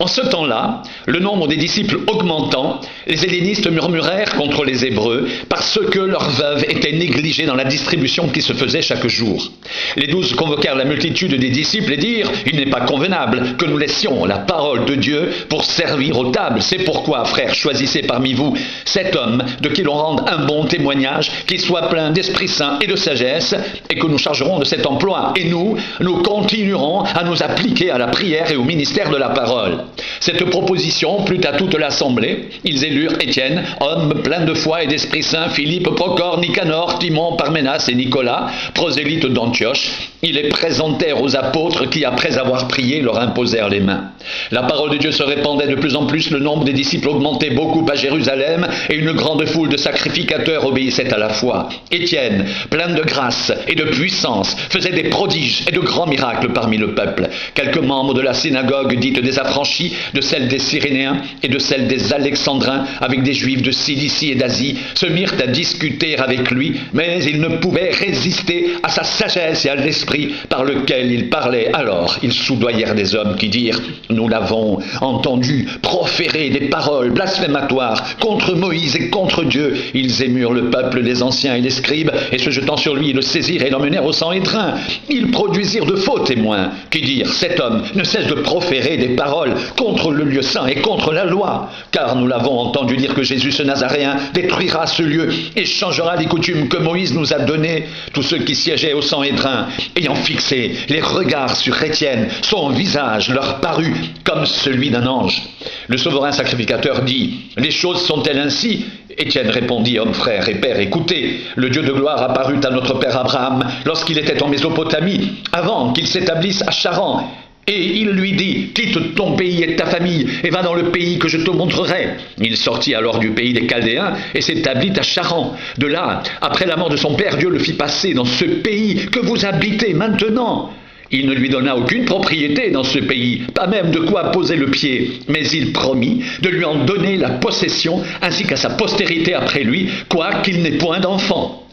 En ce temps-là, le nombre des disciples augmentant, les hellénistes murmurèrent contre les Hébreux parce que leurs veuves étaient négligées dans la distribution qui se faisait chaque jour. Les 12 convoquèrent la multitude des disciples et dirent « Il n'est pas convenable que nous laissions la parole de Dieu pour servir aux tables. C'est pourquoi, frères, choisissez parmi vous cet homme de qui l'on rende un bon témoignage, qui soit plein d'Esprit Saint et de sagesse, et que nous chargerons de cet emploi. Et nous continuerons à nous appliquer à la prière et au ministère de la parole. » Cette proposition plut à toute l'assemblée. Ils élurent Étienne, homme plein de foi et d'Esprit Saint, Philippe, Procor, Nicanor, Timon, Parménas et Nicolas, prosélytes d'Antioche. Ils les présentèrent aux apôtres qui, après avoir prié, leur imposèrent les mains. La parole de Dieu se répandait de plus en plus, le nombre des disciples augmentait beaucoup à Jérusalem, et une grande foule de sacrificateurs obéissait à la foi. Étienne, plein de grâce et de puissance, faisait des prodiges et de grands miracles parmi le peuple. Quelques membres de la synagogue dite des affranchis, de celle des Cyrénéens et de celle des Alexandrins, avec des Juifs de Cilicie et d'Asie, se mirent à discuter avec lui, mais ils ne pouvaient résister à sa sagesse et à l'esprit par lequel il parlait. Alors ils soudoyèrent des hommes qui dirent « Nous l'avons entendu proférer des paroles blasphématoires contre Moïse et contre Dieu. » Ils émurent le peuple, les anciens et les scribes, et se jetant sur lui, ils le saisirent et l'emmenèrent au Sanhédrin. Ils produisirent de faux témoins qui dirent « Cet homme ne cesse de proférer des paroles contre le lieu saint et contre la loi, car nous l'avons entendu dire que Jésus ce Nazaréen détruira ce lieu et changera les coutumes que Moïse nous a données. » Tous ceux qui siégeaient au Sanhédrin, ayant fixé les regards sur Étienne, son visage leur parut comme celui d'un ange. Le souverain sacrificateur dit « Les choses sont-elles ainsi ?» Étienne répondit « Homme, frère et père, écoutez, le Dieu de gloire apparut à notre père Abraham lorsqu'il était en Mésopotamie, avant qu'il s'établisse à Charan. Et il lui dit, quitte ton pays et ta famille, et va dans le pays que je te montrerai. Il sortit alors du pays des Chaldéens et s'établit à Charan. De là, après la mort de son père, Dieu le fit passer dans ce pays que vous habitez maintenant. Il ne lui donna aucune propriété dans ce pays, pas même de quoi poser le pied, mais il promit de lui en donner la possession, ainsi qu'à sa postérité après lui, quoiqu'il n'ait point d'enfant.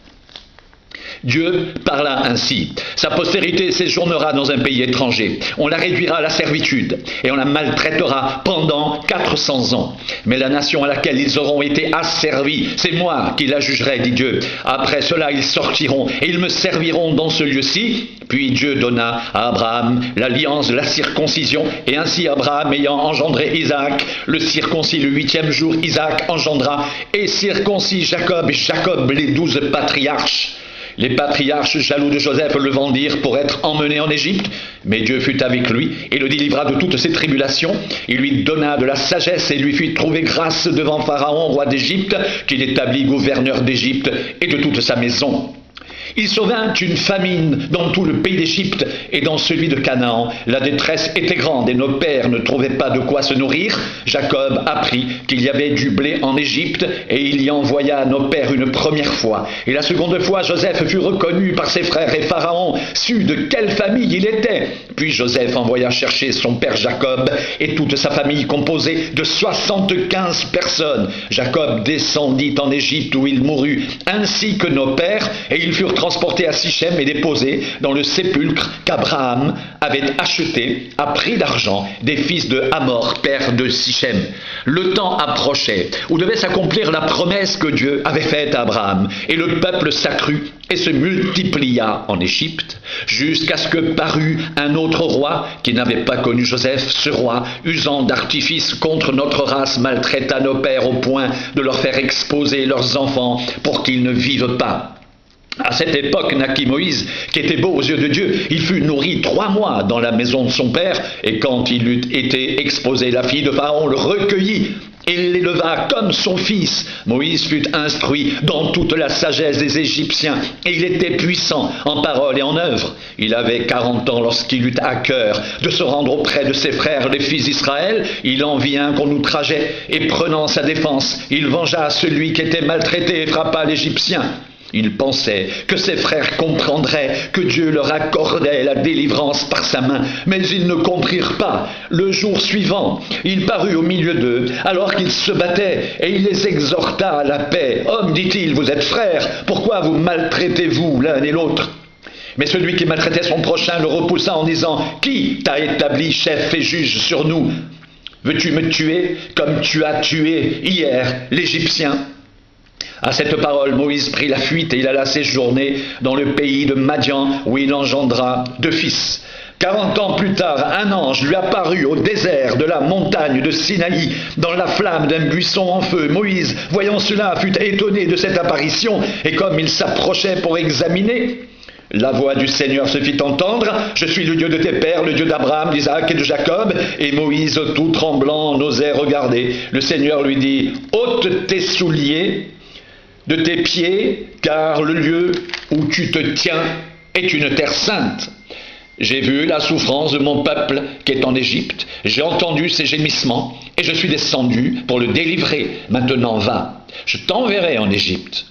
Dieu parla ainsi. Sa postérité séjournera dans un pays étranger. On la réduira à la servitude et on la maltraitera pendant 400 ans. Mais la nation à laquelle ils auront été asservis, c'est moi qui la jugerai, dit Dieu. Après cela, ils sortiront et ils me serviront dans ce lieu-ci. Puis Dieu donna à Abraham l'alliance de la circoncision. Et ainsi Abraham, ayant engendré Isaac, le circoncis le 8e jour, Isaac engendra et circoncis Jacob, et Jacob les 12 patriarches. Les patriarches jaloux de Joseph le vendirent pour être emmenés en Égypte, mais Dieu fut avec lui et le délivra de toutes ses tribulations. Il lui donna de la sagesse et lui fit trouver grâce devant Pharaon, roi d'Égypte, qu'il établit gouverneur d'Égypte et de toute sa maison. Il survint une famine dans tout le pays d'Égypte et dans celui de Canaan. La détresse était grande et nos pères ne trouvaient pas de quoi se nourrir. Jacob apprit qu'il y avait du blé en Égypte et il y envoya à nos pères une première fois. Et la seconde fois, Joseph fut reconnu par ses frères et Pharaon sut de quelle famille il était. Puis Joseph envoya chercher son père Jacob et toute sa famille composée de 75 personnes. Jacob descendit en Égypte où il mourut, ainsi que nos pères, et ils furent transportés à Sichem et déposés dans le sépulcre qu'Abraham avait acheté à prix d'argent des fils de Hamor, père de Sichem. Le temps approchait où devait s'accomplir la promesse que Dieu avait faite à Abraham, et le peuple s'accrut et se multiplia en Égypte, jusqu'à ce que parut un autre roi qui n'avait pas connu Joseph. Ce roi, usant d'artifice contre notre race, maltraita nos pères au point de leur faire exposer leurs enfants pour qu'ils ne vivent pas. À cette époque naquit Moïse, qui était beau aux yeux de Dieu. Il fut nourri 3 mois dans la maison de son père, et quand il eut été exposé, la fille de Pharaon le recueillit et l'éleva comme son fils. Moïse fut instruit dans toute la sagesse des Égyptiens, et il était puissant en parole et en œuvre. Il avait 40 ans lorsqu'il eut à cœur de se rendre auprès de ses frères, les fils d'Israël. Il en vit un qu'on outrageait, et prenant sa défense, il vengea celui qui était maltraité et frappa l'Égyptien. Il pensait que ses frères comprendraient que Dieu leur accordait la délivrance par sa main, mais ils ne comprirent pas. Le jour suivant, il parut au milieu d'eux, alors qu'ils se battaient, et il les exhorta à la paix. « Hommes, dit-il, vous êtes frères, pourquoi vous maltraitez-vous l'un et l'autre ?» Mais celui qui maltraitait son prochain le repoussa en disant « Qui t'a établi chef et juge sur nous ? Veux-tu me tuer comme tu as tué hier l'Égyptien ?» À cette parole, Moïse prit la fuite et il alla séjourner dans le pays de Madian, où il engendra 2 fils. 40 ans plus tard, un ange lui apparut au désert de la montagne de Sinaï, dans la flamme d'un buisson en feu. Moïse, voyant cela, fut étonné de cette apparition, et comme il s'approchait pour examiner, la voix du Seigneur se fit entendre. « Je suis le Dieu de tes pères, le Dieu d'Abraham, d'Isaac et de Jacob. » Et Moïse, tout tremblant, n'osait regarder. Le Seigneur lui dit, « ôte tes souliers de tes pieds, car le lieu où tu te tiens est une terre sainte. J'ai vu la souffrance de mon peuple qui est en Égypte, j'ai entendu ses gémissements, et je suis descendu pour le délivrer. Maintenant va, je t'enverrai en Égypte. »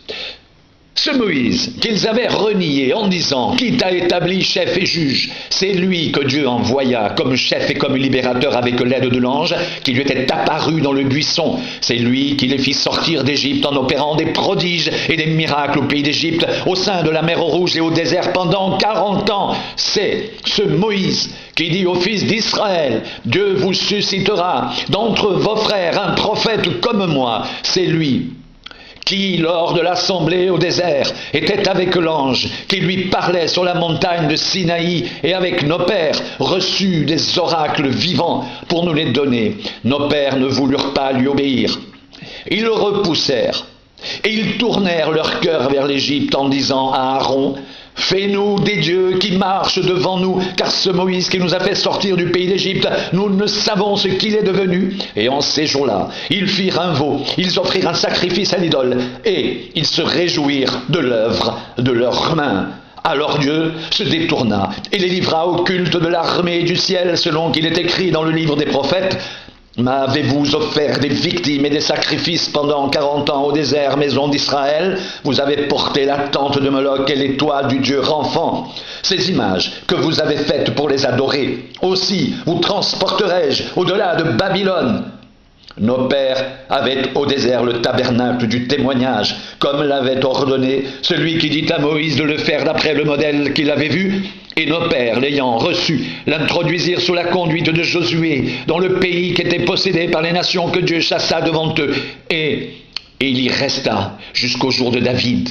Ce Moïse qu'ils avaient renié en disant « Qui t'a établi chef et juge ?» C'est lui que Dieu envoya comme chef et comme libérateur avec l'aide de l'ange qui lui était apparu dans le buisson. C'est lui qui les fit sortir d'Égypte en opérant des prodiges et des miracles au pays d'Égypte, au sein de la mer Rouge et au désert pendant 40 ans. C'est ce Moïse qui dit aux fils d'Israël « Dieu vous suscitera d'entre vos frères un prophète comme moi. » C'est lui qui, lors de l'assemblée au désert, était avec l'ange, qui lui parlait sur la montagne de Sinaï, et avec nos pères reçut des oracles vivants pour nous les donner. Nos pères ne voulurent pas lui obéir. Ils le repoussèrent, et ils tournèrent leur cœur vers l'Égypte en disant à Aaron, « Fais-nous des dieux qui marchent devant nous, car ce Moïse qui nous a fait sortir du pays d'Égypte, nous ne savons ce qu'il est devenu. » Et en ces jours-là, ils firent un veau, ils offrirent un sacrifice à l'idole, et ils se réjouirent de l'œuvre de leurs mains. Alors Dieu se détourna et les livra au culte de l'armée du ciel, selon qu'il est écrit dans le livre des prophètes. M'avez-vous offert des victimes et des sacrifices pendant 40 ans au désert, maison d'Israël? Vous avez porté la tente de Moloch et l'étoile du dieu Renfant. Ces images que vous avez faites pour les adorer, aussi vous transporterai-je au-delà de Babylone. Nos pères avaient au désert le tabernacle du témoignage, comme l'avait ordonné celui qui dit à Moïse de le faire d'après le modèle qu'il avait vu. Et nos pères, l'ayant reçu, l'introduisirent sous la conduite de Josué, dans le pays qui était possédé par les nations que Dieu chassa devant eux. Et il y resta jusqu'au jour de David.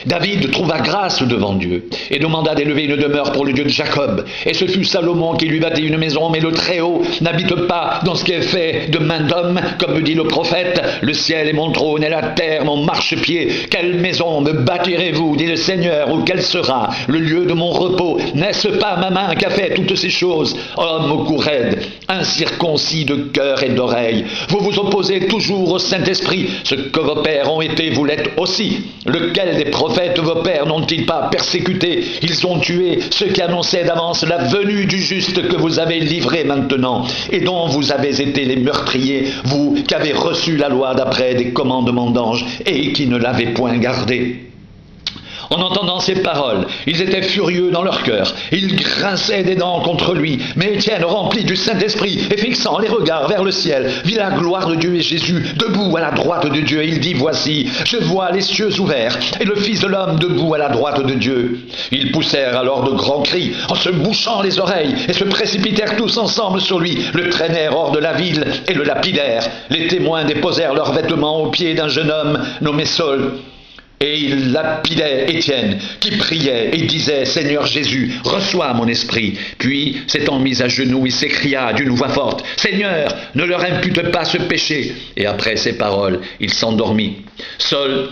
David trouva grâce devant Dieu et demanda d'élever une demeure pour le Dieu de Jacob. Et ce fut Salomon qui lui bâtit une maison, mais le Très-Haut n'habite pas dans ce qui est fait de main d'homme, comme dit le prophète. Le ciel est mon trône et la terre mon marchepied. Quelle maison me bâtirez-vous, dit le Seigneur, ou quel sera le lieu de mon repos? N'est-ce pas ma main qui a fait toutes ces choses? Homme au cou raide, incirconcis de cœur et d'oreille, vous vous opposez toujours au Saint-Esprit. Ce que vos pères ont été, vous l'êtes aussi. Lequel des prophètes vos pères n'ont-ils pas persécuté? Ils ont tué ceux qui annonçaient d'avance la venue du juste que vous avez livré maintenant, et dont vous avez été les meurtriers, vous qui avez reçu la loi d'après des commandements d'anges, et qui ne l'avez point gardée. En entendant ces paroles, ils étaient furieux dans leur cœur. Ils grinçaient des dents contre lui. Mais Étienne, rempli du Saint-Esprit et fixant les regards vers le ciel, vit la gloire de Dieu et Jésus debout à la droite de Dieu. Et il dit, voici, je vois les cieux ouverts et le Fils de l'homme debout à la droite de Dieu. Ils poussèrent alors de grands cris en se bouchant les oreilles et se précipitèrent tous ensemble sur lui, le traînèrent hors de la ville et le lapidèrent. Les témoins déposèrent leurs vêtements aux pieds d'un jeune homme nommé Saul. Et il lapidait Étienne, qui priait et disait, « Seigneur Jésus, reçois mon esprit. » Puis, s'étant mis à genoux, il s'écria d'une voix forte, « Seigneur, ne leur impute pas ce péché. » Et après ces paroles, il s'endormit. Saul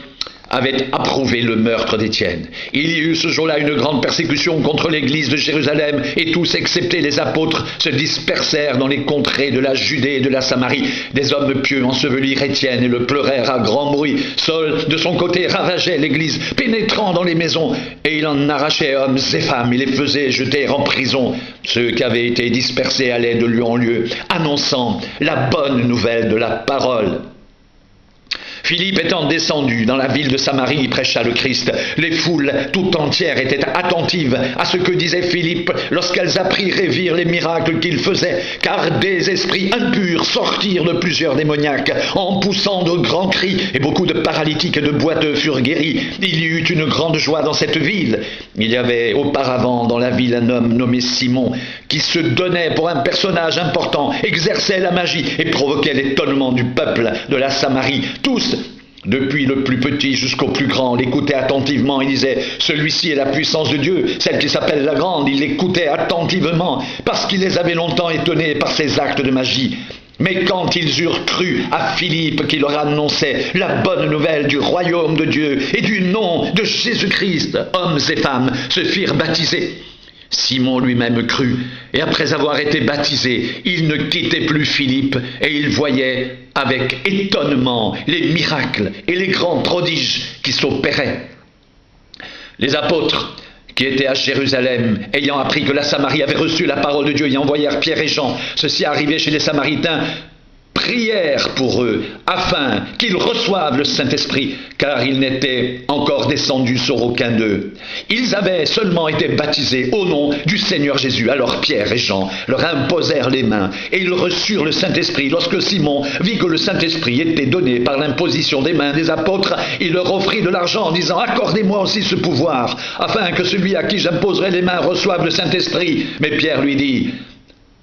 avait approuvé le meurtre d'Étienne. Il y eut ce jour-là une grande persécution contre l'église de Jérusalem, et tous, excepté les apôtres, se dispersèrent dans les contrées de la Judée et de la Samarie. Des hommes pieux ensevelirent Étienne et le pleurèrent à grand bruit. Saul, de son côté, ravageait l'église, pénétrant dans les maisons, et il en arrachait hommes et femmes, et les faisait jeter en prison. Ceux qui avaient été dispersés allaient de lieu en lieu, annonçant la bonne nouvelle de la parole. Philippe étant descendu dans la ville de Samarie, il prêcha le Christ. Les foules tout entières étaient attentives à ce que disait Philippe lorsqu'elles apprirent et virent les miracles qu'il faisait, car des esprits impurs sortirent de plusieurs démoniaques en poussant de grands cris, et beaucoup de paralytiques et de boiteux furent guéris. Il y eut une grande joie dans cette ville. Il y avait auparavant dans la ville un homme nommé Simon qui se donnait pour un personnage important, exerçait la magie et provoquait l'étonnement du peuple de la Samarie. Tous, depuis le plus petit jusqu'au plus grand, l'écoutaient attentivement. Il disait, celui-ci est la puissance de Dieu, celle qui s'appelle la grande. Il l'écoutait attentivement parce qu'il les avait longtemps étonnés par ses actes de magie. Mais quand ils eurent cru à Philippe qui leur annonçait la bonne nouvelle du royaume de Dieu et du nom de Jésus-Christ, hommes et femmes se firent baptiser. Simon lui-même crut, et après avoir été baptisé, il ne quittait plus Philippe, et il voyait avec étonnement les miracles et les grands prodiges qui s'opéraient. Les apôtres qui étaient à Jérusalem, ayant appris que la Samarie avait reçu la parole de Dieu, y envoyèrent Pierre et Jean. Ceci arrivé chez les Samaritains, prièrent pour eux, afin qu'ils reçoivent le Saint-Esprit, car il n'était encore descendu sur aucun d'eux. Ils avaient seulement été baptisés au nom du Seigneur Jésus. Alors Pierre et Jean leur imposèrent les mains, et ils reçurent le Saint-Esprit. Lorsque Simon vit que le Saint-Esprit était donné par l'imposition des mains des apôtres, il leur offrit de l'argent en disant, accordez-moi aussi ce pouvoir, afin que celui à qui j'imposerai les mains reçoive le Saint-Esprit. Mais Pierre lui dit,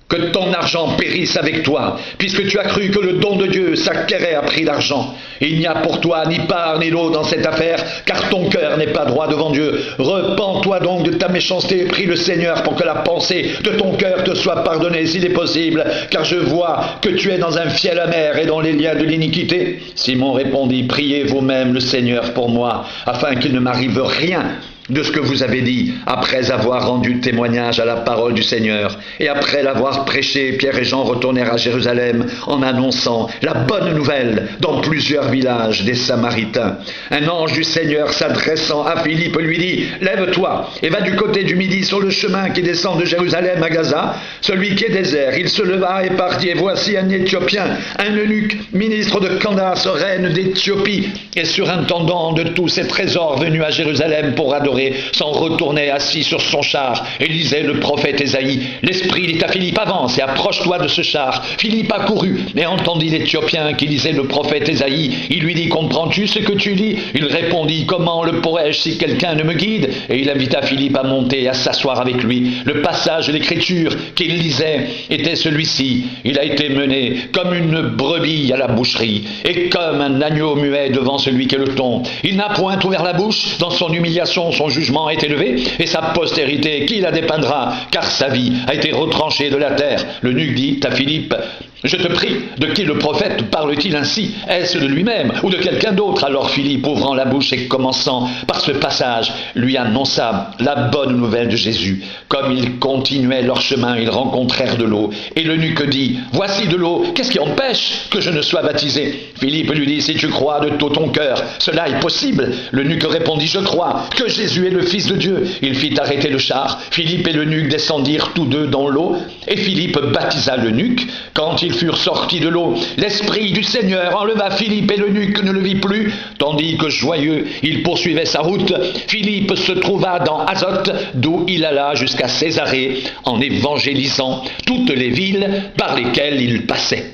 que ton argent périsse avec toi, puisque tu as cru que le don de Dieu s'acquérait à prix d'argent. Il n'y a pour toi ni part ni lot dans cette affaire, car ton cœur n'est pas droit devant Dieu. Repens-toi donc de ta méchanceté et prie le Seigneur pour que la pensée de ton cœur te soit pardonnée s'il est possible, car je vois que tu es dans un fiel amer et dans les liens de l'iniquité. Simon répondit, priez vous-même le Seigneur pour moi, afin qu'il ne m'arrive rien de ce que vous avez dit, après avoir rendu témoignage à la parole du Seigneur. Et après l'avoir prêché, Pierre et Jean retournèrent à Jérusalem en annonçant la bonne nouvelle dans plusieurs villages des Samaritains. Un ange du Seigneur s'adressant à Philippe lui dit, lève-toi et va du côté du midi sur le chemin qui descend de Jérusalem à Gaza, celui qui est désert. Il se leva et partit, et voici un Éthiopien, un eunuque, ministre de Candace, reine d'Éthiopie, et surintendant de tous ses trésors, venu à Jérusalem pour adorer, s'en retournait assis sur son char et lisait le prophète Ésaïe. L'Esprit dit à Philippe, avance et approche-toi de ce char. Philippe accourut et entendit l'Éthiopien qui lisait le prophète Ésaïe. Il lui dit, comprends-tu ce que tu lis? Il répondit, comment le pourrais-je si quelqu'un ne me guide? Et il invita Philippe à monter et à s'asseoir avec lui. Le passage de l'Écriture qu'il lisait était celui-ci. Il a été mené comme une brebis à la boucherie et comme un agneau muet devant celui qui le tombe. Il n'a point ouvert la bouche. Dans son humiliation, son jugement est élevé, et sa postérité, qui la dépeindra, car sa vie a été retranchée de la terre. L'eunuque dit à Philippe, je te prie, de qui le prophète parle-t-il ainsi? Est-ce de lui-même ou de quelqu'un d'autre? Alors Philippe, ouvrant la bouche et commençant par ce passage, lui annonça la bonne nouvelle de Jésus. Comme ils continuaient leur chemin, ils rencontrèrent de l'eau. Et l'eunuque dit, voici de l'eau, qu'est-ce qui empêche que je ne sois baptisé? Philippe lui dit, si tu crois de tout ton cœur, cela est possible. L'eunuque répondit, je crois que Jésus est le Fils de Dieu. Il fit arrêter le char. Philippe et l'eunuque descendirent tous deux dans l'eau, et Philippe baptisa l'eunuque. Quand ils furent sortis de l'eau, l'Esprit du Seigneur enleva Philippe, et l'eunuque ne le vit plus, tandis que joyeux, il poursuivait sa route. Philippe se trouva dans Azote, d'où il alla jusqu'à Césarée, en évangélisant toutes les villes par lesquelles il passait.